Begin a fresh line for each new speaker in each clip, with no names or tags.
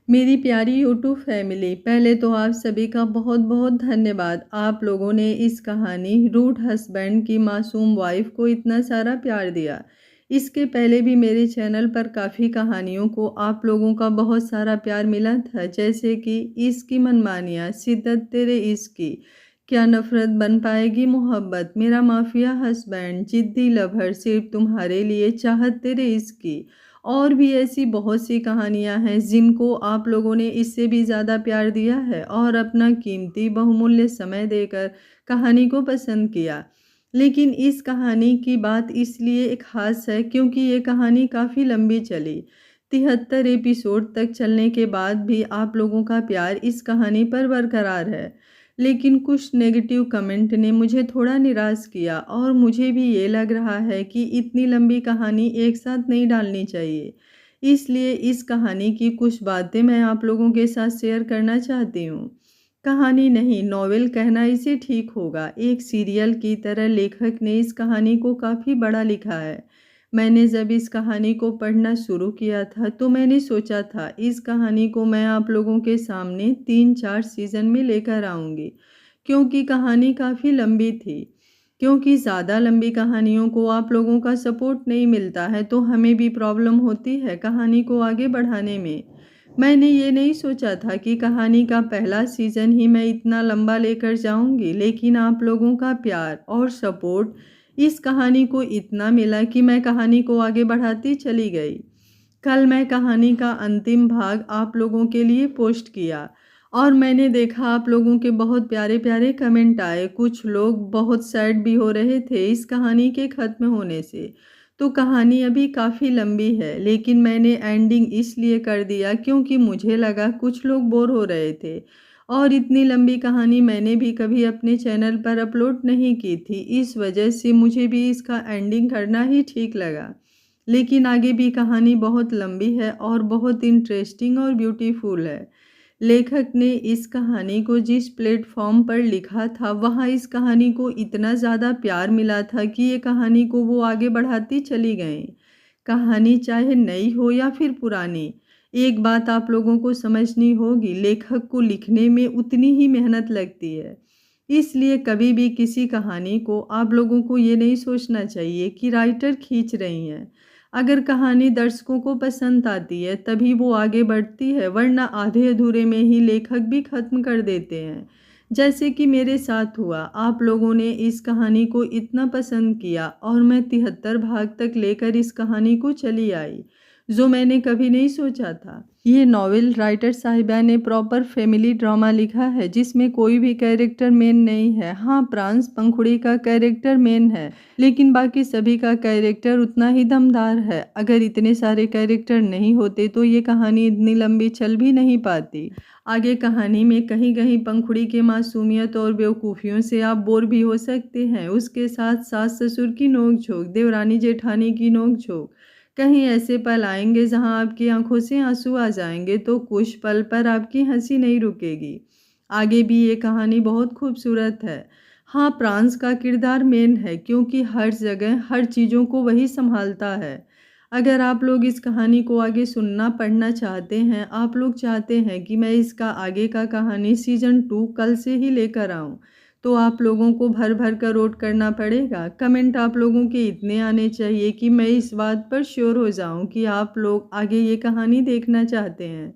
मेरी प्यारी YouTube family, पहले तो आप सभी का बहुत बहुत धन्यवाद। आप लोगों ने इस कहानी रूड हस्बैंड की मासूम वाइफ को इतना सारा प्यार दिया। इसके पहले भी मेरे चैनल पर काफ़ी कहानियों को आप लोगों का बहुत सारा प्यार मिला था, जैसे कि इसकी मनमानियाँ, शिद्दत तेरे इश्क की, क्या नफ़रत बन पाएगी मोहब्बत, मेरा माफिया हस्बैंड, जिद्दी लवर, सिर्फ तुम्हारे लिए, चाहत तेरे इश्क की। और भी ऐसी बहुत सी कहानियाँ हैं जिनको आप लोगों ने इससे भी ज़्यादा प्यार दिया है और अपना कीमती बहुमूल्य समय देकर कहानी को पसंद किया। लेकिन इस कहानी की बात इसलिए एक ख़ास है क्योंकि ये कहानी काफ़ी लंबी चली। 73 एपिसोड तक चलने के बाद भी आप लोगों का प्यार इस कहानी पर बरकरार है। लेकिन कुछ नेगेटिव कमेंट ने मुझे थोड़ा निराश किया और मुझे भी ये लग रहा है कि इतनी लंबी कहानी एक साथ नहीं डालनी चाहिए। इसलिए इस कहानी की कुछ बातें मैं आप लोगों के साथ शेयर करना चाहती हूँ। कहानी नहीं, नॉवेल कहना इसे ठीक होगा। एक सीरियल की तरह लेखक ने इस कहानी को काफ़ी बड़ा लिखा है। मैंने जब इस कहानी को पढ़ना शुरू किया था तो मैंने सोचा था इस कहानी को मैं आप लोगों के सामने 3-4 सीज़न में लेकर आऊँगी, क्योंकि कहानी काफ़ी लंबी थी। क्योंकि ज़्यादा लंबी कहानियों को आप लोगों का सपोर्ट नहीं मिलता है तो हमें भी प्रॉब्लम होती है कहानी को आगे बढ़ाने में। मैंने ये नहीं सोचा था कि कहानी का पहला सीज़न ही मैं इतना लंबा लेकर जाऊँगी, लेकिन आप लोगों का प्यार और सपोर्ट इस कहानी को इतना मिला कि मैं कहानी को आगे बढ़ाती चली गई। कल मैं कहानी का अंतिम भाग आप लोगों के लिए पोस्ट किया और मैंने देखा आप लोगों के बहुत प्यारे प्यारे कमेंट आए। कुछ लोग बहुत सैड भी हो रहे थे इस कहानी के ख़त्म होने से। तो कहानी अभी काफ़ी लंबी है, लेकिन मैंने एंडिंग इसलिए कर दिया क्योंकि मुझे लगा कुछ लोग बोर हो रहे थे और इतनी लंबी कहानी मैंने भी कभी अपने चैनल पर अपलोड नहीं की थी। इस वजह से मुझे भी इसका एंडिंग करना ही ठीक लगा। लेकिन आगे भी कहानी बहुत लंबी है और बहुत इंटरेस्टिंग और ब्यूटीफुल है। लेखक ने इस कहानी को जिस प्लेटफॉर्म पर लिखा था वहाँ इस कहानी को इतना ज़्यादा प्यार मिला था कि ये कहानी को वो आगे बढ़ाती चली गई। कहानी चाहे नई हो या फिर पुरानी, एक बात आप लोगों को समझनी होगी, लेखक को लिखने में उतनी ही मेहनत लगती है। इसलिए कभी भी किसी कहानी को आप लोगों को ये नहीं सोचना चाहिए कि राइटर खींच रही हैं। अगर कहानी दर्शकों को पसंद आती है तभी वो आगे बढ़ती है, वरना आधे अधूरे में ही लेखक भी ख़त्म कर देते हैं। जैसे कि मेरे साथ हुआ, आप लोगों ने इस कहानी को इतना पसंद किया और मैं 73 भाग तक लेकर इस कहानी को चली आई, जो मैंने कभी नहीं सोचा था। ये नॉवेल राइटर साहिबा ने प्रॉपर फैमिली ड्रामा लिखा है जिसमें कोई भी कैरेक्टर मेन नहीं है। हाँ, प्रांस पंखुड़ी का कैरेक्टर मेन है, लेकिन बाकी सभी का कैरेक्टर उतना ही दमदार है। अगर इतने सारे कैरेक्टर नहीं होते तो ये कहानी इतनी लंबी चल भी नहीं पाती। आगे कहानी में कहीं कहीं पंखुड़ी के मासूमियत और बेवकूफ़ियों से आप बोर भी हो सकते हैं। उसके साथ सास ससुर की नोक-झोंक, देवरानी जेठानी की नोक-झोंक, कहीं ऐसे पल आएंगे जहां आपकी आंखों से आंसू आ जाएंगे तो कुछ पल पर आपकी हंसी नहीं रुकेगी। आगे भी ये कहानी बहुत खूबसूरत है। हाँ, प्रांस का किरदार मेन है क्योंकि हर जगह हर चीज़ों को वही संभालता है। अगर आप लोग इस कहानी को आगे सुनना पढ़ना चाहते हैं, आप लोग चाहते हैं कि मैं इसका आगे का कहानी सीज़न 2 कल से ही लेकर आऊँ, तो आप लोगों को भर भर कर वोट करना पड़ेगा। कमेंट आप लोगों के इतने आने चाहिए कि मैं इस बात पर श्योर हो जाऊं कि आप लोग आगे ये कहानी देखना चाहते हैं,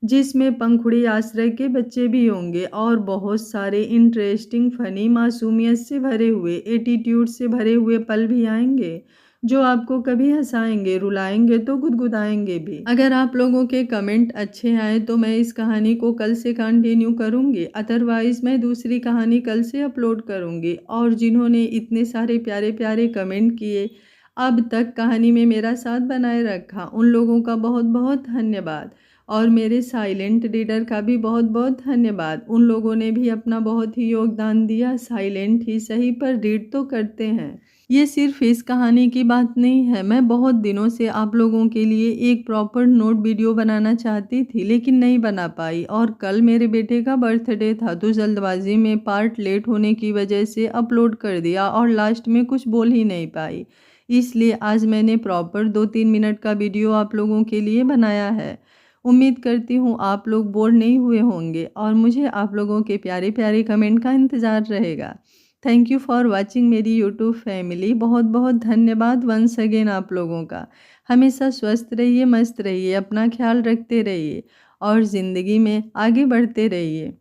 जिसमें पंखुड़ी आश्रय के बच्चे भी होंगे और बहुत सारे इंटरेस्टिंग, फनी, मासूमियत से भरे हुए, एटीट्यूड से भरे हुए पल भी आएंगे जो आपको कभी हंसाएंगे, रुलाएंगे तो गुदगुदाएंगे भी। अगर आप लोगों के कमेंट अच्छे आए तो मैं इस कहानी को कल से कंटिन्यू करूंगी, अदरवाइज मैं दूसरी कहानी कल से अपलोड करूंगी। और जिन्होंने इतने सारे प्यारे प्यारे कमेंट किए, अब तक कहानी में मेरा साथ बनाए रखा, उन लोगों का बहुत बहुत धन्यवाद। और मेरे साइलेंट रीडर का भी बहुत बहुत धन्यवाद। उन लोगों ने भी अपना बहुत ही योगदान दिया, साइलेंट ही सही पर रीड तो करते हैं। ये सिर्फ इस कहानी की बात नहीं है, मैं बहुत दिनों से आप लोगों के लिए एक प्रॉपर नोट वीडियो बनाना चाहती थी लेकिन नहीं बना पाई। और कल मेरे बेटे का बर्थडे था तो जल्दबाजी में पार्ट लेट होने की वजह से अपलोड कर दिया और लास्ट में कुछ बोल ही नहीं पाई। इसलिए आज मैंने प्रॉपर 2-3 मिनट का वीडियो आप लोगों के लिए बनाया है। उम्मीद करती हूँ आप लोग बोर नहीं हुए होंगे और मुझे आप लोगों के प्यारे प्यारे कमेंट का इंतज़ार रहेगा। थैंक यू फॉर वॉचिंग मेरी यूट्यूब फैमिली। बहुत बहुत धन्यवाद वंस अगेन आप लोगों का। हमेशा स्वस्थ रहिए, मस्त रहिए, अपना ख्याल रखते रहिए और ज़िंदगी में आगे बढ़ते रहिए।